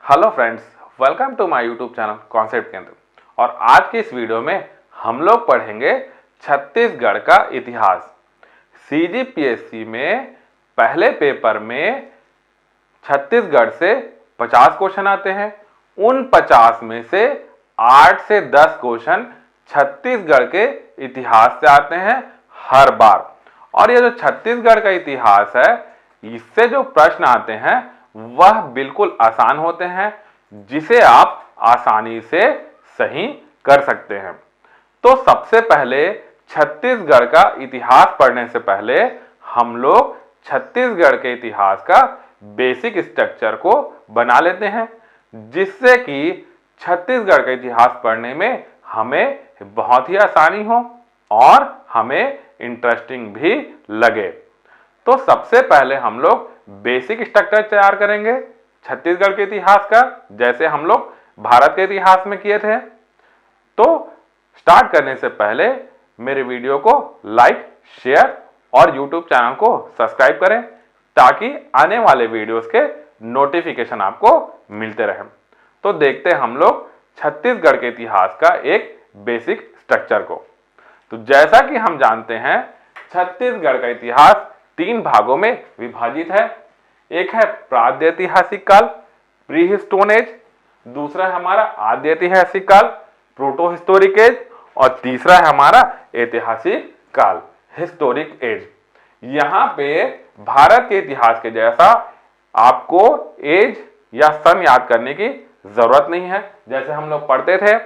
Hello friends, welcome to my YouTube channel concept Kendra. और आज की इस वीडियो में हम लोग पढ़ेंगे छत्तीसगढ़ का इतिहास। सीजीपीएससी में पहले पेपर में छत्तीसगढ़ से 50 क्वेश्चन आते हैं। उन 50 में से 8 से 10 क्वेश्चन छत्तीसगढ़ के इतिहास से आते हैं हर बार। और ये जो छत्तीसगढ़ का इतिहास है, इससे जो प्रश्न आते हैं वह बिल्कुल आसान होते हैं, जिसे आप आसानी से सही कर सकते हैं। तो सबसे पहले छत्तीसगढ़ का इतिहास पढ़ने से पहले हम लोग छत्तीसगढ़ के इतिहास का बेसिक स्ट्रक्चर को बना लेते हैं, जिससे कि छत्तीसगढ़ का इतिहास पढ़ने में हमें बहुत ही आसानी हो और हमें इंटरेस्टिंग भी लगे। तो सबसे पहले हम लोग बेसिक स्ट्रक्चर तैयार करेंगे छत्तीसगढ़ के इतिहास का, जैसे हम लोग भारत के इतिहास में किए थे। तो स्टार्ट करने से पहले मेरे वीडियो को लाइक, शेयर और यूट्यूब चैनल को सब्सक्राइब करें, ताकि आने वाले वीडियोस के नोटिफिकेशन आपको मिलते रहें। तो देखते हैं हम लोग छत्तीसगढ़ के इतिहास का एक बेसिक स्ट्रक्चर को। तो जैसा कि हम जानते हैं, छत्तीसगढ़ का इतिहास 3 भागों में विभाजित है। एक है प्राग्य ऐतिहासिक काल, प्री स्टोन एज, दूसरा है हमारा आद्य ऐतिहासिक काल, प्रोटो हिस्टोरिक एज, और तीसरा है हमारा ऐतिहासिक काल, हिस्टोरिक एज। यहाँ पे भारत के इतिहास के जैसा आपको एज या सन याद करने की जरूरत नहीं है। जैसे हम लोग पढ़ते थे,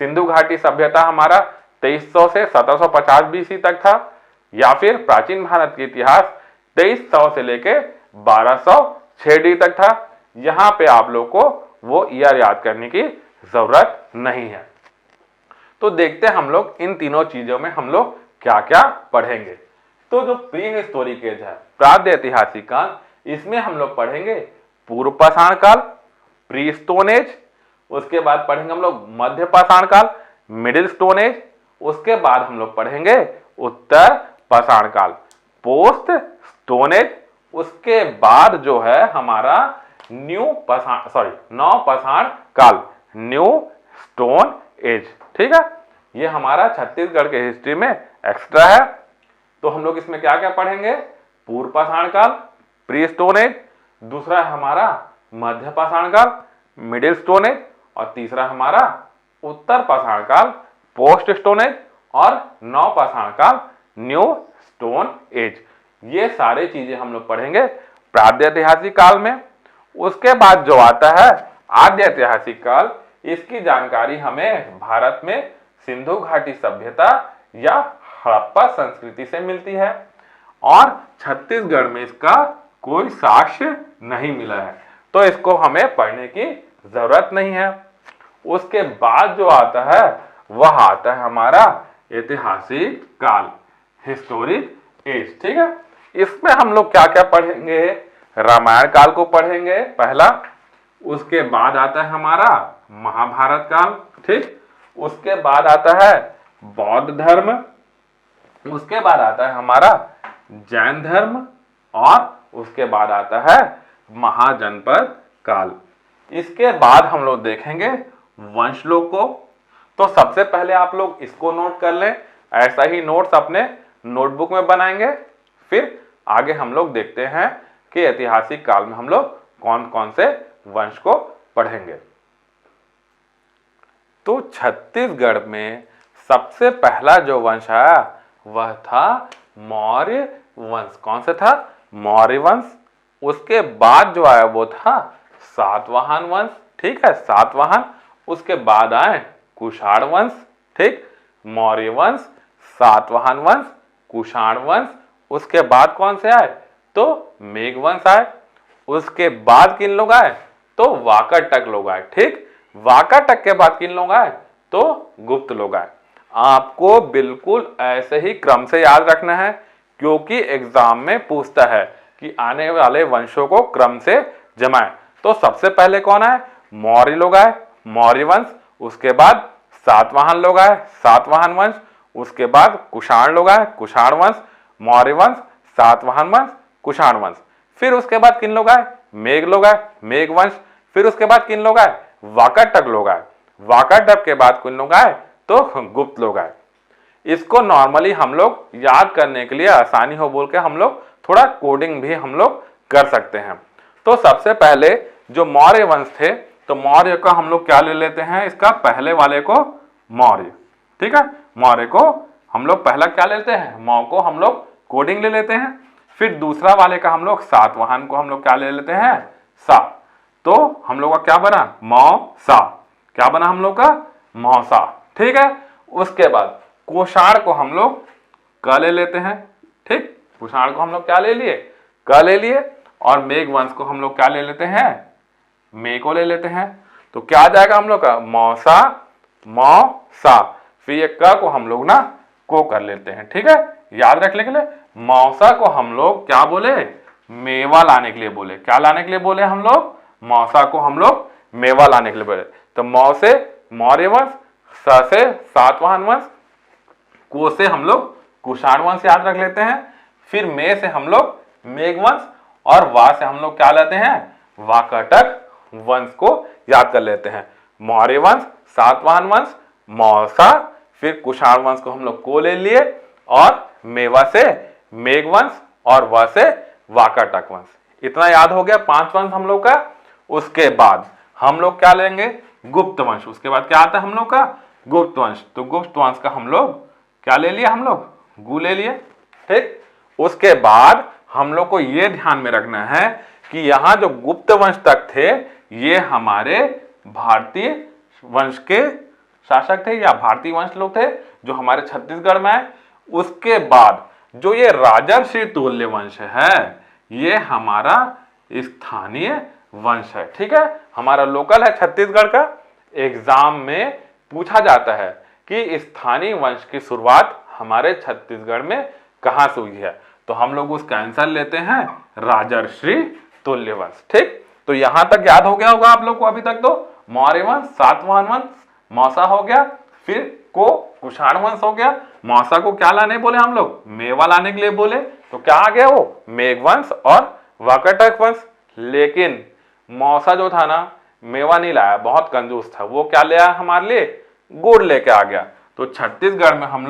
सिंधु घाटी सभ्यता हमारा 2300 से 1750 बीसी तक था, या फिर प्राचीन भारत के इतिहास 2300 से लेके 1206 डी तक था। यहां पे आप लोग को वो ईयर याद करने की जरूरत नहीं है। तो देखते हैं हम लोग इन तीनों चीजों में हम लोग क्या क्या पढ़ेंगे। तो जो प्री हिस्टोरिक एज है, प्राग्य ऐतिहासिक काल, इसमें हम लोग पढ़ेंगे पूर्व पाषाण काल, प्री स्टोन एज। उसके बाद पढ़ेंगे हम लोग मध्य पाषाण काल, मिडिल स्टोन एज। उसके बाद हम लोग पढ़ेंगे उत्तर पाषाण काल, पोस्ट स्टोन एज। उसके बाद जो है हमारा नव पाषाण काल, न्यू स्टोन एज। ठीक है, ये हमारा छत्तीसगढ़ के हिस्ट्री में एक्स्ट्रा है। तो हम लोग इसमें क्या क्या पढ़ेंगे? पूर्व पाषाण काल, प्री स्टोन एज, दूसरा है हमारा मध्य पाषाण काल, मिडिल स्टोन एज, और तीसरा हमारा उत्तर पाषाण काल, पोस्ट स्टोन एज, और नव पाषाण काल, न्यू स्टोन एज। ये सारे चीजें हम लोग पढ़ेंगे प्राग्य ऐतिहासिक काल में। उसके बाद जो आता है आद्य ऐतिहासिक काल, इसकी जानकारी हमें भारत में सिंधु घाटी सभ्यता या हड़प्पा संस्कृति से मिलती है, और छत्तीसगढ़ में इसका कोई साक्ष्य नहीं मिला है, तो इसको हमें पढ़ने की जरूरत नहीं है। उसके बाद जो आता है वह आता है हमारा ऐतिहासिक काल, हिस्टोरिक एज। ठीक है, इसमें हम लोग क्या क्या पढ़ेंगे? रामायण काल को पढ़ेंगे पहला। उसके बाद आता है हमारा महाभारत काल। ठीक, उसके बाद आता है बौद्ध धर्म। उसके बाद आता है हमारा जैन धर्म, और उसके बाद आता है महाजनपद काल। इसके बाद हम लोग देखेंगे वंश लोग को। तो सबसे पहले आप लोग इसको नोट कर लें, ऐसा ही नोट्स अपने नोटबुक में बनाएंगे। फिर आगे हम लोग देखते हैं कि ऐतिहासिक काल में हम लोग कौन कौन से वंश को पढ़ेंगे। तो छत्तीसगढ़ में सबसे पहला जो वंश आया वह था मौर्य वंश। कौन सा था? मौर्य वंश। उसके बाद जो आया वो था सातवाहन वंश। ठीक है, सातवाहन। उसके बाद आए कुषाण वंश। ठीक, मौर्य वंश, सातवाहन वंश, कुषाण वंश। उसके बाद कौन से आए? तो मेघ वंश आए। उसके बाद किन लोग आए? तो वाकाटक लोग आए। ठीक, वाकाटक के बाद किन लोग आए? तो गुप्त लोग आए। आपको बिल्कुल ऐसे ही क्रम से याद रखना है, क्योंकि एग्जाम में पूछता है कि आने वाले वंशों को क्रम से जमाएं। तो सबसे पहले कौन आए? मौर्य लोग आए, मौर्य वंश। उसके बाद सातवाहन लोग आए, सातवाहन वंश। उसके बाद कुषाण लोग आए, कुषाण वंश, मौर्य वंश, सातवाहन वंश, कुषाण वंश। फिर उसके बाद किन लोग आए? मेघ लोग आए, मेघ वंश। फिर उसके बाद किन लोग आए, वाकाटक लोग आए। वाकाटक के बाद किन लोग आए, तो गुप्त लोग आए। इसको नॉर्मली हम लोग याद करने के लिए आसानी हो बोल के हम लोग थोड़ा कोडिंग भी हम लोग कर सकते हैं। तो सबसे पहले जो मौर्य वंश थे, तो मौर्य का हम लोग क्या ले लेते हैं, इसका पहले वाले को मौर्य, ठीक है। मौर्य को हम लोग पहला क्या लेते हैं, मौ को हम लोग कोडिंग ले लेते हैं। फिर दूसरा वाले का हम लोग सातवाहन को हम लोग क्या ले लेते हैं, सा। तो हम लोग का क्या बना, मौसा। क्या बना हम लोग का, मौसा, ठीक है। उसके बाद कोषाण को हम लोग क ले लेते हैं, ठीक। कोषाण को हम लोग क्या ले लिए, क ले लिए। और मेघवंश को हम लोग क्या ले लेते हैं, मे को ले लेते हैं। तो क्या आ जाएगा हम लोग का, मौसा, मौसा। फिर ये क को हम लोग ना को कर लेते हैं, ठीक है। याद रखने के लिए मौसा को हम लोग क्या बोले, मेवा लाने के लिए बोले। क्या लाने के लिए बोले हम लोग, मौसा को हम लोग मेवा लाने के लिए बोले। तो मौ से मौर्य वंश, स से सातवाहन वंश, को से हम लोग कुषाण वंश याद रख लेते हैं। फिर मे से हम लोग मेघवंश, और वा से हम लोग क्या लेते हैं, वाकाटक वंश को याद कर लेते हैं। मौर्य वंश, सातवाहन वंश, मौसा, फिर कुषाण वंश को हम लोग को ले लिए, और मेवा से मेघवंश, और व से वाकाटक वंश। इतना याद हो गया 5 वंश हम लोग का। उसके बाद हम लोग क्या लेंगे, गुप्त वंश। उसके बाद क्या आता है हम लोग का, गुप्त वंश। तो गुप्त वंश का हम लोग क्या ले लिया, हम लोग गु ले लिए, ठीक। उसके बाद हम लोग को यह ध्यान में रखना है कि यहां जो गुप्त वंश तक थे, ये हमारे भारतीय वंश के शासक थे, या भारतीय वंश लोग थे जो हमारे छत्तीसगढ़ में आए। उसके बाद जो ये राजर्षि तुल्य वंश है, ये हमारा स्थानीय वंश है, ठीक है। हमारा लोकल है छत्तीसगढ़ का। एग्जाम में पूछा जाता है कि स्थानीय वंश की शुरुआत हमारे छत्तीसगढ़ में कहां से हुई है, तो हम लोग उसका आंसर लेते हैं राजर्षि तुल्य वंश, ठीक। तो यहां तक याद हो गया होगा आप लोग को अभी तक। तो मौर्य वंश, सातवाहन वंश, मौसा हो गया, फिर को कुषाण वंश हो गया। मौसा को क्या लाने बोले हम लोग, मेवा लाने के लिए बोले। तो क्या आ गया वो, मेघवंश और वाकाटक वंश। लेकिन मौसा जो था ना, मेवा नहीं लाया, बहुत कंजूस था। वो क्या ले आया हमारे लिए, गुड़ लेके आ गया। तो छत्तीसगढ़ी में हम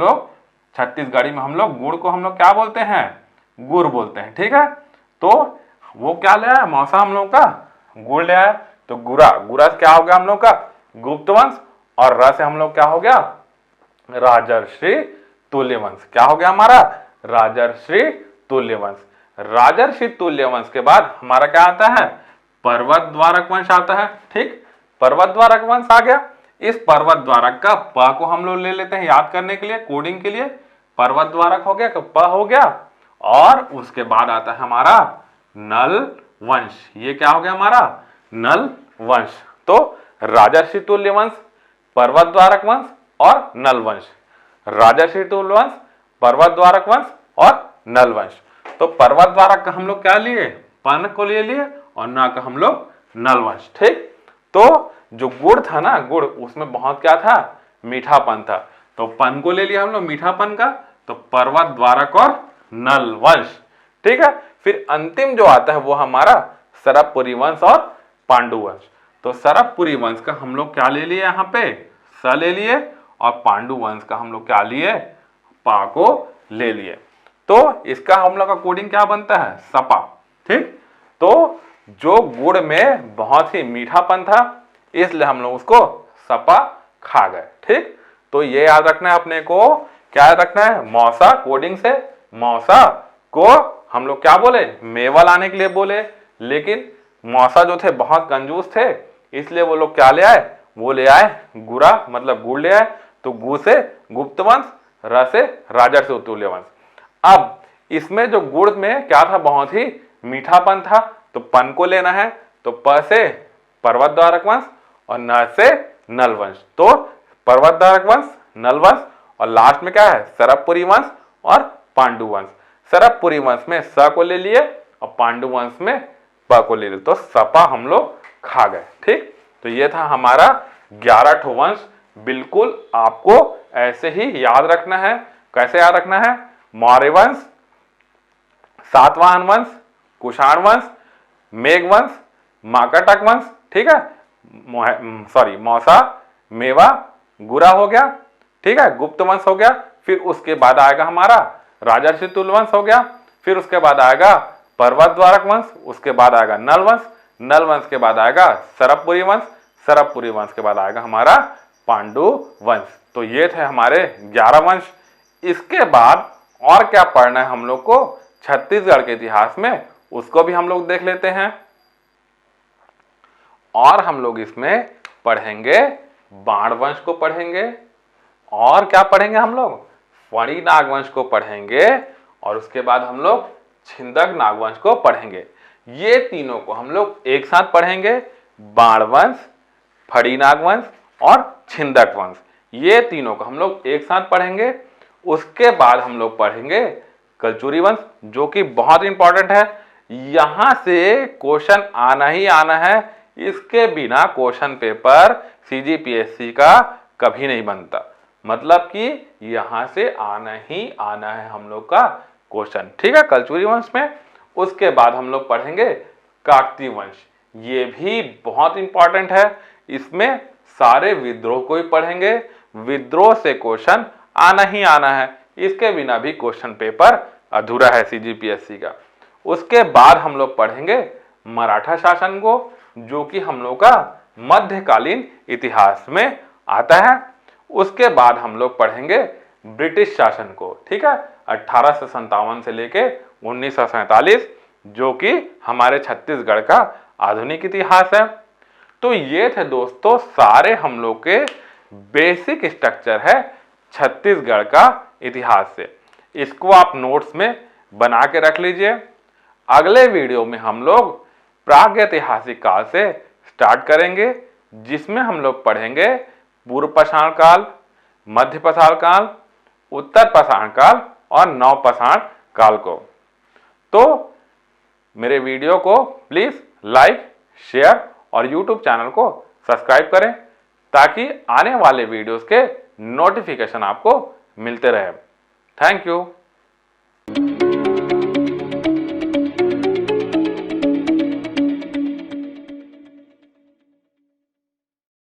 लोग गुड़ को हम लोग क्या बोलते हैं, गुड़ बोलते हैं, ठीक है। तो वो क्या ले आया, मौसा हम लोग का गुड़ ले आया। तो गुरा से क्या हो गया हम लोग का, गुप्त वंश। और र से हम लोग क्या हो गया, राजर्षि तुल्य वंश। क्या हो गया हमारा, राजर्षि तुल्य वंश। राजर्षि तुल्य वंश के बाद हमारा क्या आता है, पर्वत द्वारक वंश आता है, ठीक। पर्वत द्वारक वंश आ गया। इस पर्वत द्वारक का प को हम लोग ले लेते हैं याद करने के लिए, कोडिंग के लिए। पर्वत द्वारक हो गया, प हो गया। और उसके बाद आता है हमारा नल वंश। ये क्या हो गया हमारा, नल वंश। तो राजर्षि तुल्य वंश, पर्वत द्वारक वंश और नल वंश। राजर्षि तुल्य वंश, पर्वत द्वारक वंश और नल वंश। तो पर्वत द्वारक का हम लोग क्या लिए, पन को ले लिए, और ना का हम लोग नल वंश, ठीक। तो जो गुड़ था ना, गुड़ उसमें बहुत क्या था, मीठापन था। तो पन को ले लिया हम लोग मीठापन का, तो पर्वत द्वारक और नल वंश, ठीक है। फिर अंतिम जो आता है वो हमारा सरबपुरी वंश और पांडु वंश। तो सरबपुरी वंश का हम लोग क्या ले लिए, यहाँ पे स ले लिए, और पांडु वंश का हम लोग क्या लिए, पा को ले लिए। तो इसका हम लोग का कोडिंग क्या बनता है, सपा, ठीक। तो जो गुड़ में बहुत ही मीठापन था, इसलिए हम लोग उसको सपा खा गए, ठीक। तो ये याद रखना है अपने को, क्या याद रखना है, मौसा कोडिंग से, मौसा को हम लोग क्या बोले, मेवा लाने के लिए बोले। लेकिन मौसा जो थे बहुत कंजूस थे, इसलिए वो लोग क्या ले आए, वो ले आए गुरा, मतलब गुड़ ले आए। तो गु से गुप्त वंश, र से राजर्षि तुल्य वंश। अब इसमें जो गुड़ में क्या था, बहुत ही मीठापन था, तो पन को लेना है। तो प से पर्वत द्वारक वंश और न से नल वंश। तो पर्वत द्वारक वंश, नल वंश, और लास्ट में क्या है, सरबपुरी वंश और पांडु वंश। सरबपुरी वंश में स को ले लिए और पांडु वंश में प को ले लिए। तो सपा हम लोग खा गए, ठीक। तो ये था हमारा 11 ठो वंश। बिल्कुल आपको ऐसे ही याद रखना है। कैसे याद रखना है, मौर्य वंश, सातवाहन वंश, कुषाण वंश, मेघवंश, वाकाटक वंश, ठीक है, सॉरी मौसा, मेवा, गुरा हो गया, ठीक है, गुप्त वंश हो गया। फिर उसके बाद आएगा हमारा राजर्षि तुल वंश हो गया। फिर उसके बाद आएगा पर्वतद्वारक वंश, उसके बाद आएगा नल वंश, नल वंश के बाद आएगा सरबपुरी वंश, सरबपुरी वंश के बाद आएगा हमारा पांडु वंश। तो ये थे हमारे 11 वंश। इसके बाद और क्या पढ़ना है हम लोग को छत्तीसगढ़ के इतिहास में, उसको भी हम लोग देख लेते हैं। और हम लोग इसमें पढ़ेंगे बाण वंश को पढ़ेंगे, और क्या पढ़ेंगे हम लोग, फणी नागवंश को पढ़ेंगे, और उसके बाद हम लोग छिंदक नागवंश को पढ़ेंगे। ये तीनों को हम लोग एक साथ पढ़ेंगे, बाण वंश, फणी नागवंश और छिंदक वंश। ये तीनों को हम लोग एक साथ पढ़ेंगे। उसके बाद हम लोग पढ़ेंगे कलचुरी वंश, जो कि बहुत इंपॉर्टेंट है। यहां से क्वेश्चन आना ही आना है, इसके बिना क्वेश्चन पेपर सीजीपीएससी का कभी नहीं बनता। मतलब कि यहां से आना ही आना है हम लोग का क्वेश्चन, ठीक है, कलचुरी वंश में। उसके बाद हम लोग पढ़ेंगे काकतीय वंश, ये भी बहुत इंपॉर्टेंट है। इसमें सारे विद्रोह को ही पढ़ेंगे, विद्रोह से क्वेश्चन आना ही आना है, इसके बिना भी क्वेश्चन पेपर अधूरा है सीजीपीएससी का। उसके बाद हम लोग पढ़ेंगे मराठा शासन को, जो कि हम लोग का मध्यकालीन इतिहास में आता है। उसके बाद हम लोग पढ़ेंगे ब्रिटिश शासन को, ठीक है, 1857 से लेके 1947, जो कि हमारे छत्तीसगढ़ का आधुनिक इतिहास है। तो ये थे दोस्तों सारे हम लोग के बेसिक स्ट्रक्चर है छत्तीसगढ़ का इतिहास से। इसको आप नोट्स में बना के रख लीजिए। अगले वीडियो में हम लोग प्रागैतिहासिक काल से स्टार्ट करेंगे, जिसमें हम लोग पढ़ेंगे पूर्व पाषाण काल, मध्य पाषाण काल, उत्तर पाषाण काल और नव पाषाण काल को। तो मेरे वीडियो को प्लीज लाइक, शेयर और यूट्यूब चैनल को सब्सक्राइब करें, ताकि आने वाले वीडियोस के नोटिफिकेशन आपको मिलते रहे। Thank you.